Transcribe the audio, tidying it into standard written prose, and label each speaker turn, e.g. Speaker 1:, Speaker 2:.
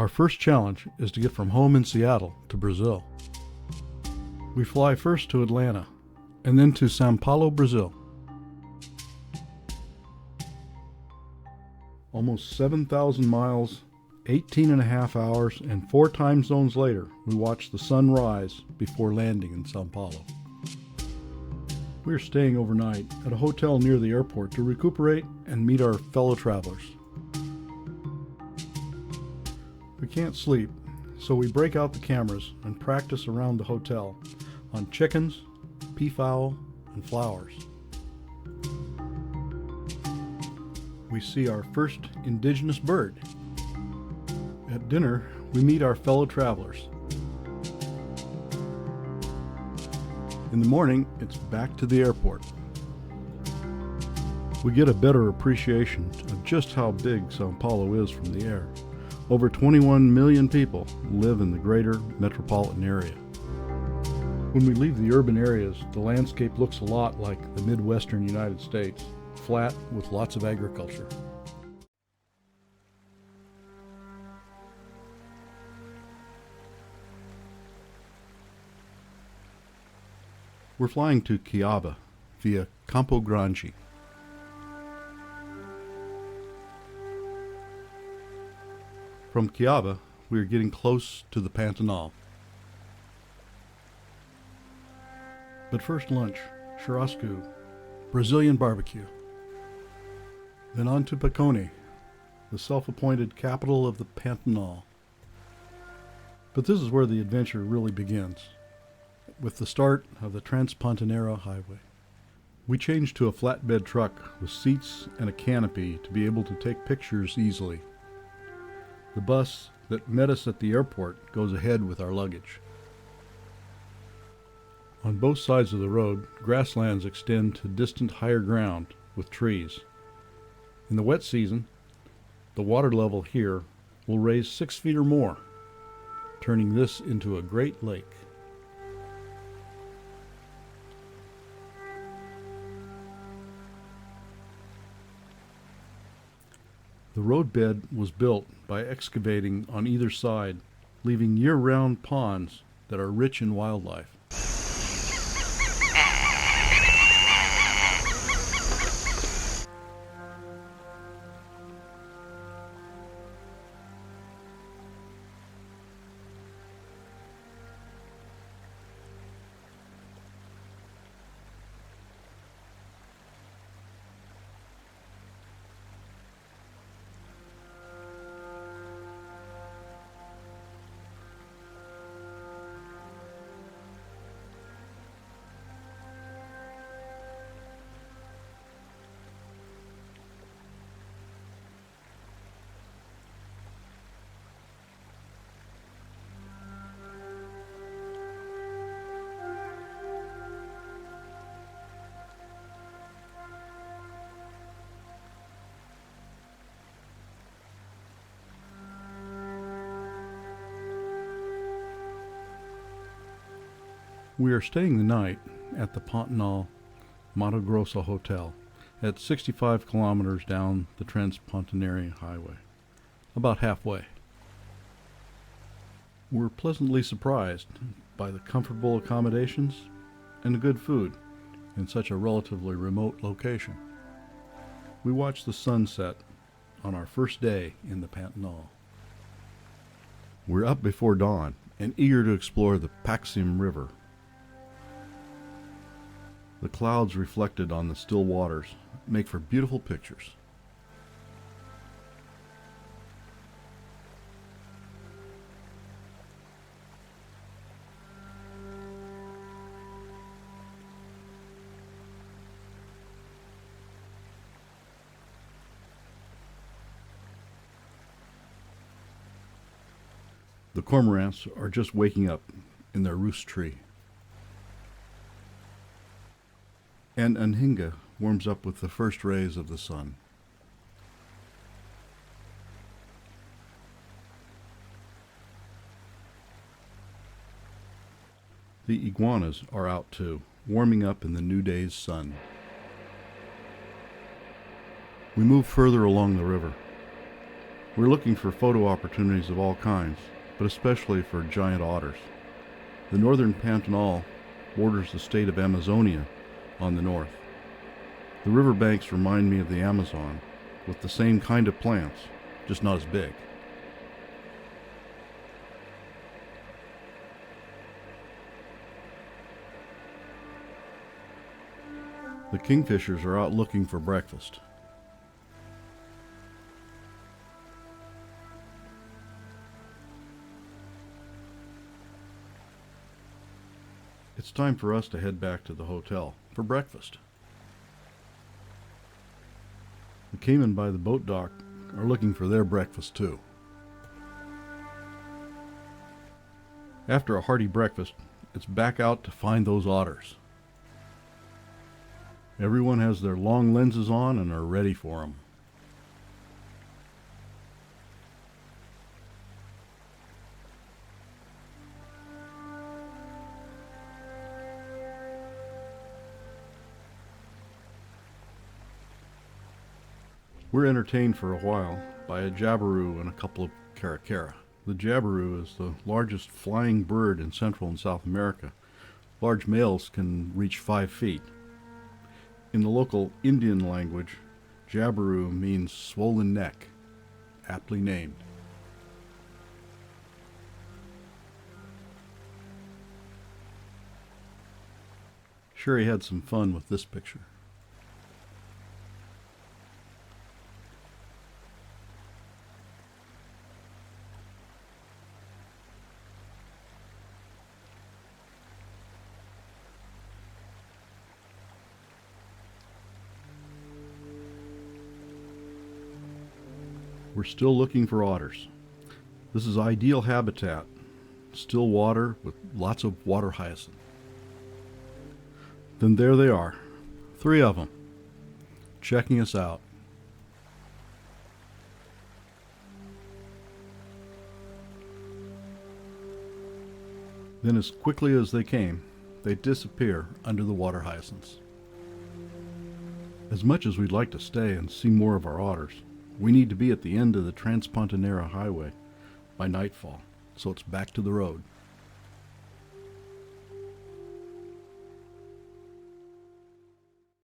Speaker 1: Our first challenge is to get from home in Seattle to Brazil. We fly first to Atlanta and then to São Paulo, Brazil. Almost 7,000 miles, 18 and a half hours, and 4 time zones later, we watch the sun rise before landing in São Paulo. We are staying overnight at a hotel near the airport to recuperate and meet our fellow travelers. We can't sleep, so we break out the cameras and practice around the hotel on chickens, peafowl, and flowers. We see our first indigenous bird. At dinner, we meet our fellow travelers. In the morning, it's back to the airport. We get a better appreciation of just how big São Paulo is from the air. Over 21 million people live in the greater metropolitan area. When we leave the urban areas, the landscape looks a lot like the Midwestern United States, flat with lots of agriculture. We're flying to Cuiaba via Campo Grande. From Cuiaba, we are getting close to the Pantanal. But first lunch, churrasco, Brazilian barbecue. Then on to Poconé, the self-appointed capital of the Pantanal. But this is where the adventure really begins, with the start of the Transpantaneira highway. We changed to a flatbed truck with seats and a canopy to be able to take pictures easily. The bus that met us at the airport goes ahead with our luggage. On both sides of the road, grasslands extend to distant higher ground with trees. In the wet season, the water level here will raise 6 feet or more, turning this into a great lake. The roadbed was built by excavating on either side, leaving year-round ponds that are rich in wildlife. We are staying the night at the Pantanal Mato Grosso Hotel at 65 kilometers down the Transpantaneira highway, about halfway. We're pleasantly surprised by the comfortable accommodations and the good food in such a relatively remote location. We watched the sunset on our first day in the Pantanal. We're up before dawn and eager to explore the Pixiam River. The clouds reflected on the still waters make for beautiful pictures. The cormorants are just waking up in their roost tree. And Anhinga warms up with the first rays of the sun. The iguanas are out too, warming up in the new day's sun. We move further along the river. We're looking for photo opportunities of all kinds, but especially for giant otters. The northern Pantanal borders the state of Amazonia on the north. The riverbanks remind me of the Amazon, with the same kind of plants, just not as big. The kingfishers are out looking for breakfast. It's time for us to head back to the hotel for breakfast. The caiman by the boat dock are looking for their breakfast too. After a hearty breakfast, it's back out to find those otters. Everyone has their long lenses on and are ready for them. We're entertained for a while by a jabiru and a couple of caracara. The jabiru is the largest flying bird in Central and South America. Large males can reach 5 feet. In the local Indian language, jabiru means swollen neck, aptly named. Sherry had some fun with this picture. We're still looking for otters. This is ideal habitat. Still water with lots of water hyacinth. Then there they are, 3 of them, checking us out. Then as quickly as they came, they disappear under the water hyacinths. As much as we'd like to stay and see more of our otters, we need to be at the end of the Transpantaneira highway by nightfall, so it's back to the road.